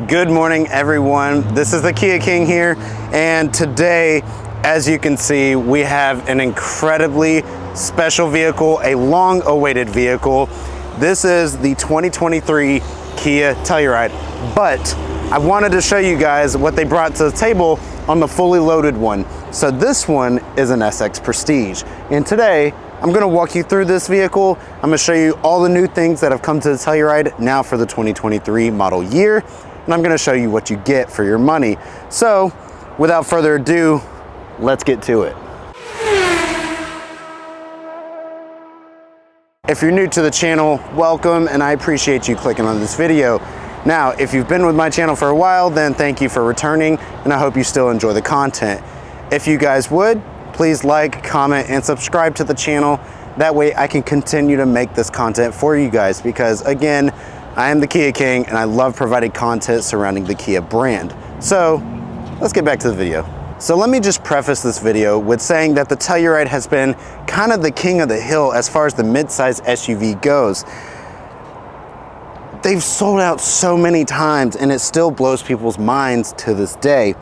Good morning, everyone. This is the Kia King here, and today, as you can see, we have an incredibly special vehicle, a long-awaited vehicle. This is the 2023 Kia Telluride, but I wanted to show you guys what they brought to the table on the fully loaded one. So this one is an SX Prestige, and today I'm going to walk you through this vehicle. I'm going to show you all the new things that have come to the Telluride now for the 2023 model year, and I'm going to show you what you get for your money. So without further ado, let's get to it. If you're new to the channel, welcome, and I appreciate you clicking on this video. Now, if you've been with my channel for a while, then thank you for returning, and I hope you still enjoy the content. If you guys would, please like, comment, and subscribe to the channel. That way I can continue to make this content for you guys, because again, I am the Kia King and I love providing content surrounding the Kia brand. So let's get back to the video. So let me just preface this video with saying that the Telluride has been kind of the king of the hill as far as the midsize SUV goes. They've sold out so many times and it still blows people's minds to this day.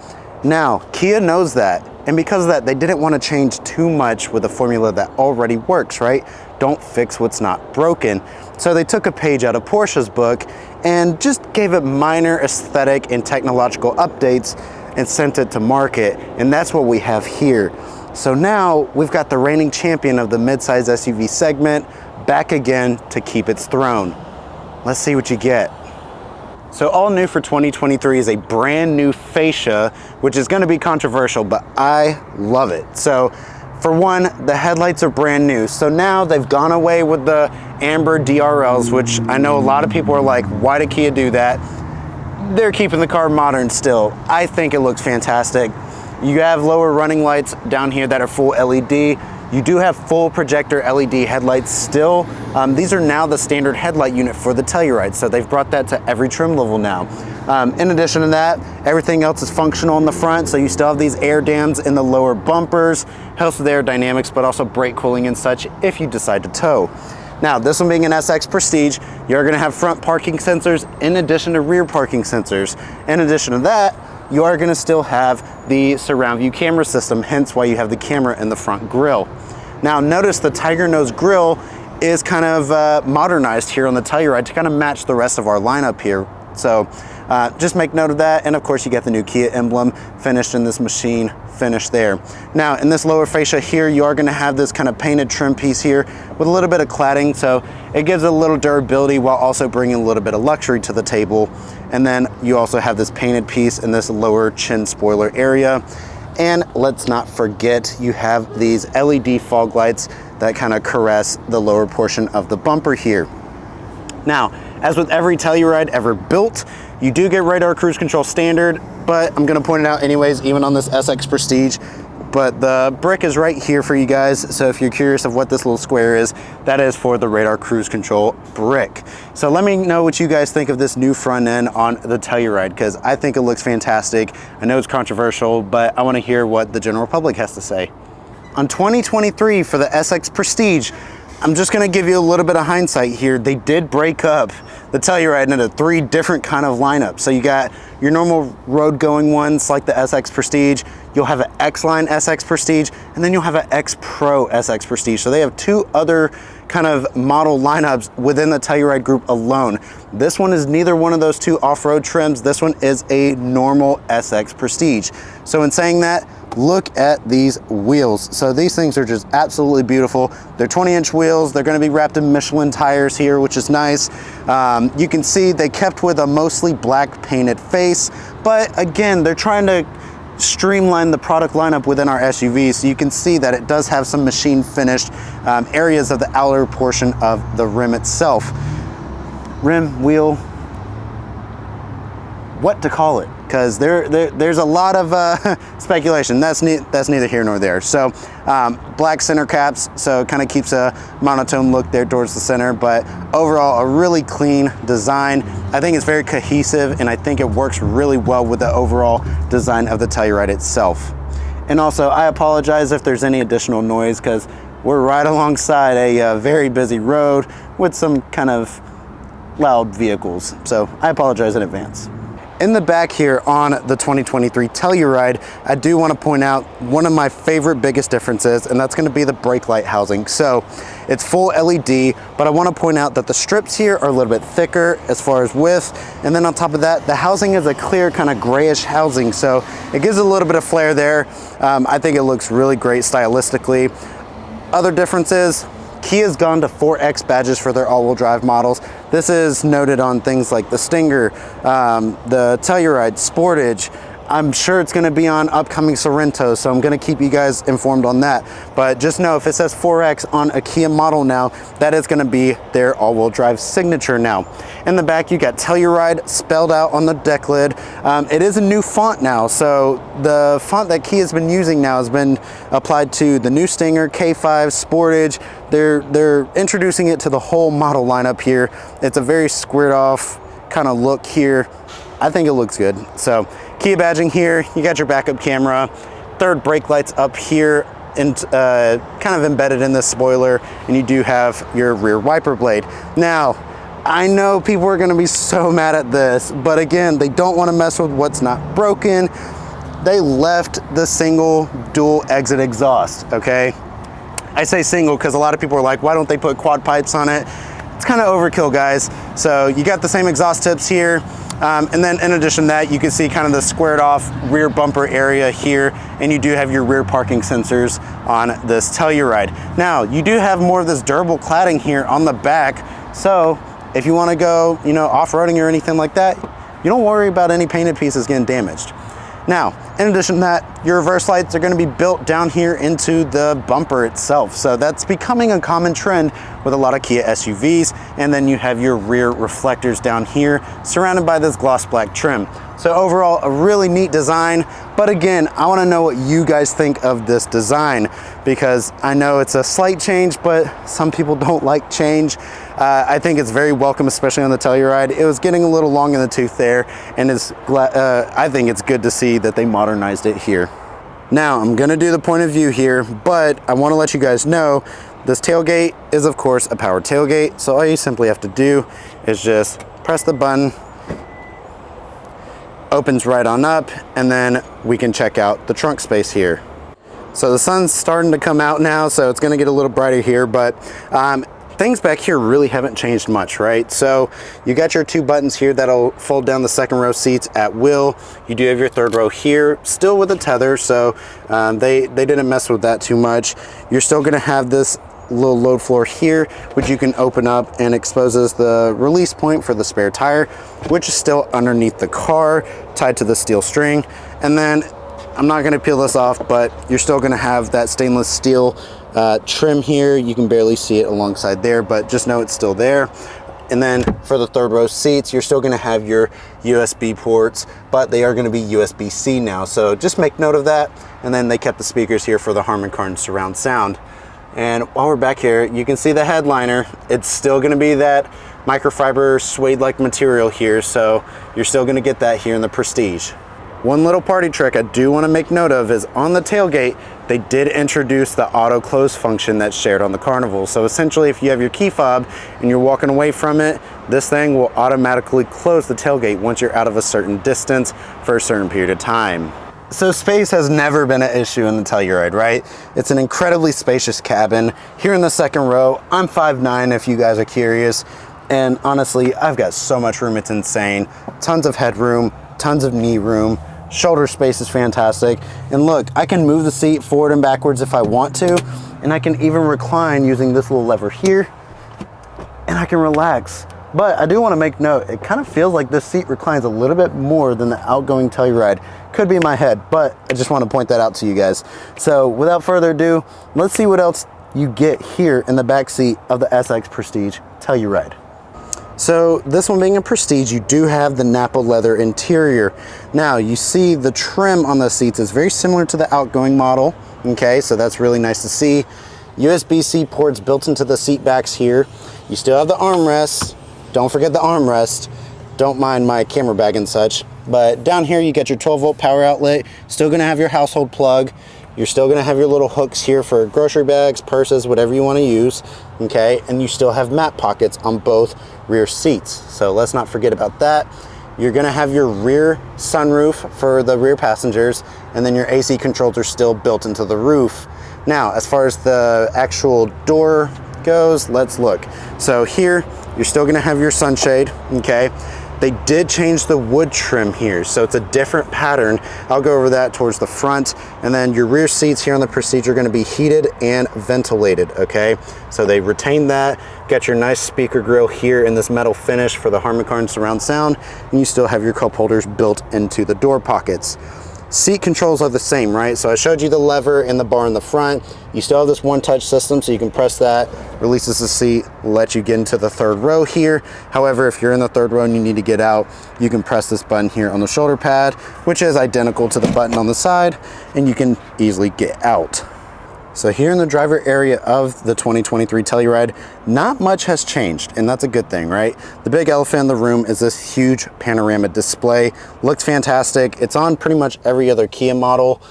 Now, Kia knows that, and because of that, they didn't want to change too much with a formula that already works, right? Don't fix what's not broken. So they took a page out of Porsche's book and just gave it minor aesthetic and technological updates and sent it to market, and that's what we have here. So now we've got the reigning champion of the midsize SUV segment back again to keep its throne. Let's see what you get. So all new for 2023 is a brand new fascia, which is going to be controversial, but I love it. So for one, the headlights are brand new. So now they've gone away with the amber DRLs, which I know a lot of people are like, why did Kia do that? They're keeping the car modern still. I think it looks fantastic. You have lower running lights down here that are full LED. You do have full projector LED headlights still. These are now the standard headlight unit for the Telluride, so they've brought that to every trim level now. In addition to that, everything else is functional in the front, so you still have these air dams in the lower bumpers, helps with aerodynamics, but also brake cooling and such if you decide to tow. Now, this one being an SX Prestige, you're gonna have front parking sensors in addition to rear parking sensors. In addition to that, you are gonna still have the surround view camera system, hence why you have the camera in the front grille. Now notice the tiger nose grille is kind of modernized here on the Telluride to kind of match the rest of our lineup here. So just make note of that. And of course you get the new Kia emblem finished in this machine finish there. Now in this lower fascia here, you are gonna have this kind of painted trim piece here with a little bit of cladding. So it gives it a little durability while also bringing a little bit of luxury to the table. And then you also have this painted piece in this lower chin spoiler area. And let's not forget, you have these LED fog lights that kind of caress the lower portion of the bumper here. Now, as with every Telluride ever built, you do get radar cruise control standard, but I'm gonna point it out anyways, even on this SX Prestige. But the brick is right here for you guys. So if you're curious of what this little square is, that is for the radar cruise control brick. So let me know what you guys think of this new front end on the Telluride, because I think it looks fantastic. I know it's controversial, but I want to hear what the general public has to say. On 2023 for the SX Prestige, I'm just gonna give you a little bit of hindsight here. They did break up the Telluride into 3 different kind of lineups. So you got your normal road going ones like the SX Prestige, you'll have an X-Line SX Prestige, and then you'll have an X Pro SX Prestige. So they have 2 other kind of model lineups within the Telluride group alone. This one is neither one of those 2 off-road trims. This one is a normal SX Prestige. So in saying that, look at these wheels. So these things are just absolutely beautiful. They're 20-inch wheels. They're going to be wrapped in Michelin tires here, which is nice. You can see they kept with a mostly black painted face, but again, they're trying to streamline the product lineup within our SUVs. So you can see that it does have some machine finished areas of the outer portion of the rim itself. Rim, wheel, what to call it, because there's a lot of speculation. That's neither here nor there. So black center caps, so it kind of keeps a monotone look there towards the center, but overall a really clean design. I think it's very cohesive, and I think it works really well with the overall design of the Telluride itself. And also, I apologize if there's any additional noise, because we're right alongside a very busy road with some kind of loud vehicles, so I apologize in advance. In the back here on the 2023 Telluride, I do want to point out one of my favorite biggest differences, and that's going to be the brake light housing. So it's full LED, but I want to point out that the strips here are a little bit thicker as far as width, and then on top of that, the housing is a clear kind of grayish housing, so it gives a little bit of flair there. I think it looks really great stylistically. Other differences, Kia's gone to 4X badges for their all-wheel drive models. This is noted on things like the Stinger, the Telluride, Sportage. I'm sure it's going to be on upcoming Sorrentos, so I'm going to keep you guys informed on that. But just know if it says 4X on a Kia model now, that is going to be their all-wheel drive signature now. In the back, you got Telluride spelled out on the deck lid. It is a new font now, so the font that Kia's been using now has been applied to the new Stinger, K5, Sportage. They're introducing it to the whole model lineup here. It's a very squared off kind of look here. I think it looks good. So Kia badging here, you got your backup camera, third brake lights up here and kind of embedded in the spoiler, and you do have your rear wiper blade. Now, I know people are gonna be so mad at this, but again, they don't wanna mess with what's not broken. They left the single dual exit exhaust, okay? I say single because a lot of people are like, why don't they put quad pipes on it? It's kind of overkill, guys. So you got the same exhaust tips here. And then in addition to that, you can see kind of the squared off rear bumper area here, and you do have your rear parking sensors on this Telluride. Now, you do have more of this durable cladding here on the back, so if you want to go, you know, off-roading or anything like that, you don't worry about any painted pieces getting damaged. Now, in addition to that, your reverse lights are going to be built down here into the bumper itself. So that's becoming a common trend with a lot of Kia SUVs. And then you have your rear reflectors down here surrounded by this gloss black trim. So overall, a really neat design. But again, I want to know what you guys think of this design, because I know it's a slight change, but some people don't like change. I think it's very welcome, especially on the Telluride. It was getting a little long in the tooth there, and I think it's good to see that they modernized it here. Now, I'm gonna do the point of view here, but I wanna let you guys know this tailgate is, of course, a powered tailgate. So all you simply have to do is just press the button, opens right on up, and then we can check out the trunk space here. So the sun's starting to come out now, so it's gonna get a little brighter here, but things back here really haven't changed much, right? So you got your two buttons here that'll fold down the second row seats at will. You do have your third row here, still with a tether, so they didn't mess with that too much. You're still gonna have this little load floor here, which you can open up and exposes the release point for the spare tire, which is still underneath the car, tied to the steel string. And then, I'm not gonna peel this off, but you're still gonna have that stainless steel trim here. You can barely see it alongside there, but just know it's still there. And then for the third row seats, you're still gonna have your USB ports, but they are gonna be USB-C now. So just make note of that. And then they kept the speakers here for the Harman Kardon surround sound. And while we're back here, you can see the headliner. It's still gonna be that microfiber suede-like material here, so you're still gonna get that here in the Prestige. One little party trick I do wanna make note of is on the tailgate, they did introduce the auto close function that's shared on the Carnival. So essentially, if you have your key fob and you're walking away from it, this thing will automatically close the tailgate once you're out of a certain distance for a certain period of time. So space has never been an issue in the Telluride, right? It's an incredibly spacious cabin. Here in the second row, I'm 5'9" if you guys are curious. And honestly, I've got so much room, it's insane. Tons of headroom, tons of knee room. Shoulder space is fantastic. And look, I can move the seat forward and backwards if I want to. And I can even recline using this little lever here. And I can relax. But I do want to make note, it kind of feels like this seat reclines a little bit more than the outgoing Telluride. Could be in my head, but I just want to point that out to you guys. So without further ado, let's see what else you get here in the back seat of the SX-Prestige Telluride. So this one being a Prestige, you do have the Napa leather interior. Now you see the trim on the seats is very similar to the outgoing model. Okay, so that's really nice to see. USB-C ports built into the seat backs here. You still have the armrests. Don't forget the armrest. Don't mind my camera bag and such. But down here you get your 12-volt power outlet. Still gonna have your household plug. You're still gonna have your little hooks here for grocery bags, purses, whatever you wanna use, okay? And you still have mat pockets on both rear seats. So let's not forget about that. You're gonna have your rear sunroof for the rear passengers, and then your AC controls are still built into the roof. Now, as far as the actual door goes, let's look. So here, you're still gonna have your sunshade, okay? They did change the wood trim here, so it's a different pattern. I'll go over that towards the front. And then your rear seats here on the Prestige are gonna be heated and ventilated, okay? So they retained that. Got your nice speaker grille here in this metal finish for the Harman Kardon surround sound, and you still have your cup holders built into the door pockets. Seat controls are the same, right? So I showed you the lever and the bar in the front. You still have this one touch system, so you can press that, releases the seat, let you get into the third row here. However, if you're in the third row and you need to get out, you can press this button here on the shoulder pad, which is identical to the button on the side, and you can easily get out. So here in the driver area of the 2023 Telluride, not much has changed, and that's a good thing, right? The big elephant in the room is this huge panorama display. Looks fantastic. It's on pretty much every other Kia model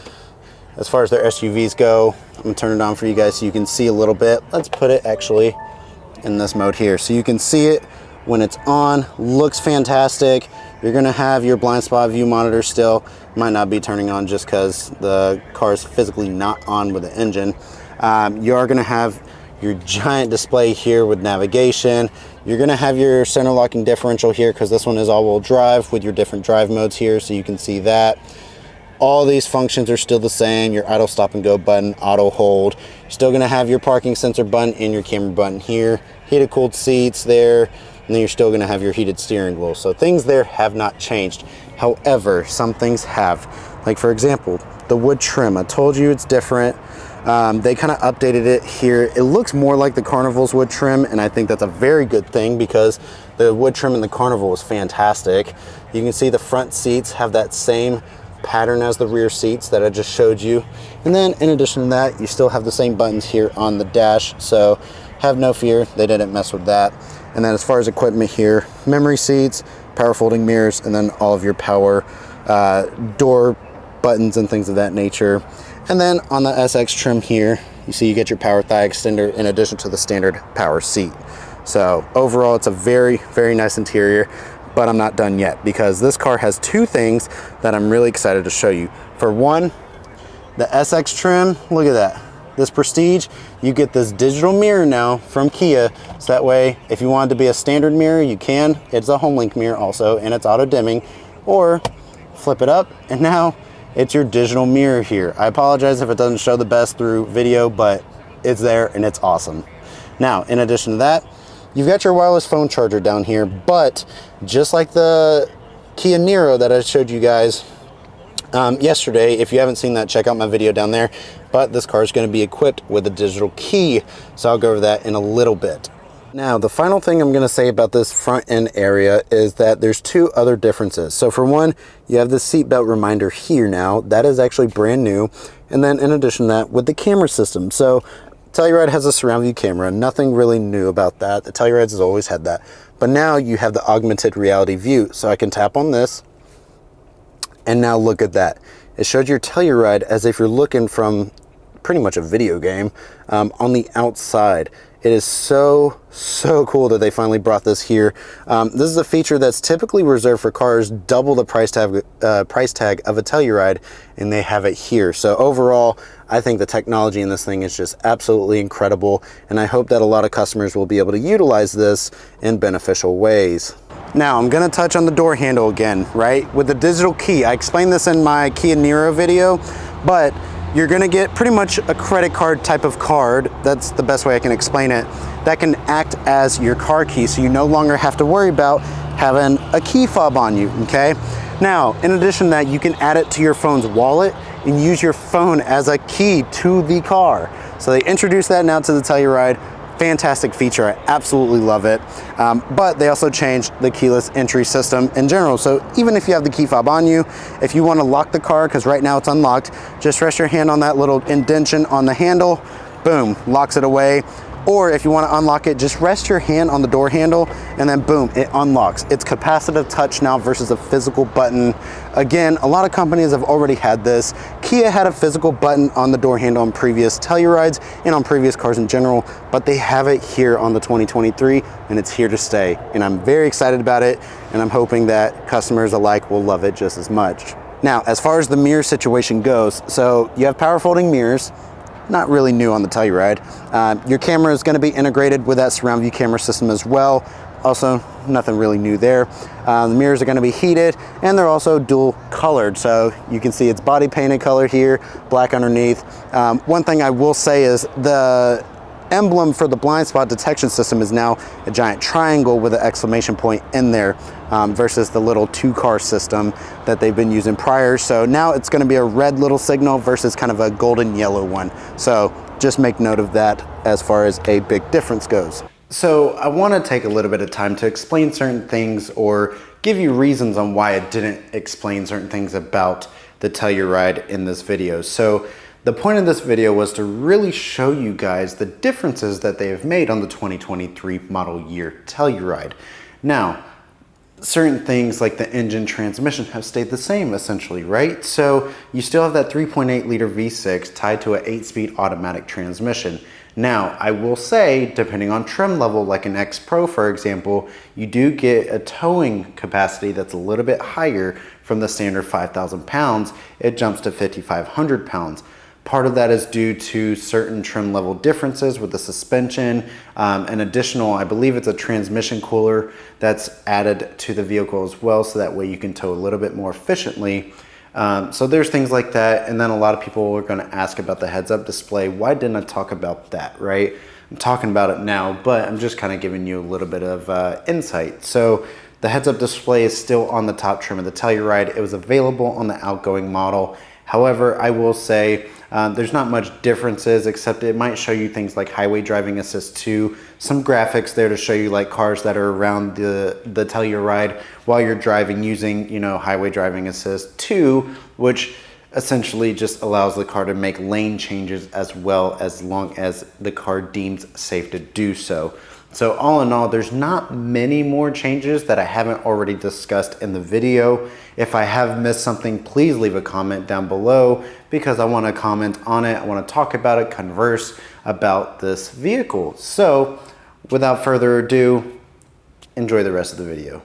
as far as their SUVs go. I'm gonna turn it on for you guys so you can see a little bit. Let's put it actually in this mode here. So you can see it when it's on. Looks fantastic. You're gonna have your blind spot view monitor still. Might not be turning on just because the car is physically not on with the engine. You are gonna have your giant display here with navigation. You're gonna have your center locking differential here because this one is all-wheel drive with your different drive modes here, so you can see that. All these functions are still the same. Your idle stop and go button, auto hold. You're still gonna have your parking sensor button and your camera button here. Heated cooled seats there. And then you're still gonna have your heated steering wheel. So things there have not changed. However, some things have. Like for example, the wood trim. I told you it's different. They kind of updated it here. It looks more like the Carnival's wood trim, and I think that's a very good thing because the wood trim in the Carnival is fantastic. You can see the front seats have that same pattern as the rear seats that I just showed you. And then in addition to that, you still have the same buttons here on the dash. So have no fear, they didn't mess with that. And then as far as equipment here, memory seats, power folding mirrors, and then all of your power door buttons and things of that nature. And then on the SX trim here, you see you get your power thigh extender in addition to the standard power seat. So overall, it's a very, very nice interior, but I'm not done yet because this car has two things that I'm really excited to show you. For one, the SX trim, look at that. This Prestige, you get this digital mirror now from Kia, so that way if you wanted to be a standard mirror, you can. It's a home link mirror also, and it's auto dimming, or flip it up and now it's your digital mirror here. I apologize if it doesn't show the best through video, but it's there and it's awesome. Now, in addition to that, you've got your wireless phone charger down here, but just like the Kia Niro that I showed you guys yesterday, if you haven't seen that, check out my video down there. But this car is going to be equipped with a digital key, so I'll go over that in a little bit. Now, the final thing I'm going to say about this front end area is that there's two other differences. So for one, you have the seatbelt reminder here now. That is actually brand new. And then in addition to that, with the camera system. So Telluride has a surround view camera. Nothing really new about that. The Tellurides has always had that. But now you have the augmented reality view. So I can tap on this, and now look at that. It showed your Telluride as if you're looking from pretty much a video game on the outside. It is so cool that they finally brought this here. This is a feature that's typically reserved for cars double the price tag of a Telluride, and they have it here. So overall, I think the technology in this thing is just absolutely incredible, and I hope that a lot of customers will be able to utilize this in beneficial ways. Now, I'm gonna touch on the door handle again, right? With the digital key, I explained this in my Kia Niro video, but you're gonna get pretty much a credit card type of card, that's the best way I can explain it, that can act as your car key, so you no longer have to worry about having a key fob on you, okay? Now, in addition to that, you can add it to your phone's wallet and use your phone as a key to the car. So they introduced that now to the Telluride. Fantastic feature, I absolutely love it. But they also changed the keyless entry system in general. So even if you have the key fob on you, if you want to lock the car, because right now it's unlocked, just rest your hand on that little indentation on the handle, boom, locks it away. Or if you want to unlock it, just rest your hand on the door handle and then boom, it unlocks. It's capacitive touch now versus a physical button. Again, a lot of companies have already had this. Kia had a physical button on the door handle on previous Tellurides and on previous cars in general, but they have it here on the 2023 and it's here to stay. And I'm very excited about it, and I'm hoping that customers alike will love it just as much. Now, as far as the mirror situation goes, so you have power folding mirrors. Not really new on the Telluride. Your camera is going to be integrated with that surround view camera system as well. Also, nothing really new there. The mirrors are going to be heated, and they're also dual colored. So you can see it's body painted color here, black underneath. One thing I will say is the emblem for the blind spot detection system is now a giant triangle with an exclamation point in there, versus the little 2-car system that they've been using prior. So now it's going to be a red little signal versus kind of a golden yellow one. So just make note of that as far as a big difference goes. So I want to take a little bit of time to explain certain things or give you reasons on why I didn't explain certain things about the Telluride in this video. So the point of this video was to really show you guys the differences that they have made on the 2023 model year Telluride. Now, certain things like the engine transmission have stayed the same essentially, right? So you still have that 3.8 liter V6 tied to an 8-speed automatic transmission. Now, I will say, depending on trim level, like an X Pro, for example, you do get a towing capacity that's a little bit higher from the standard 5,000 pounds. It jumps to 5,500 pounds. Part of that is due to certain trim level differences with the suspension, an additional, I believe it's a transmission cooler that's added to the vehicle as well, so that way you can tow a little bit more efficiently. So there's things like that. And then a lot of people are going to ask about the heads-up display. Why didn't I talk about that, right? I'm talking about it now, but I'm just kind of giving you a little bit of insight. So the heads-up display is still on the top trim of the Telluride. It was available on the outgoing model. However, I will say there's not much differences, except it might show you things like highway driving assist 2, some graphics there to show you like cars that are around the Telluride while you're driving using, you know, highway driving assist 2, which essentially just allows the car to make lane changes as well, as long as the car deems safe to do so. So all in all, there's not many more changes that I haven't already discussed in the video. If I have missed something, please leave a comment down below, because I want to comment on it. I want to talk about it, converse about this vehicle. So without further ado, enjoy the rest of the video.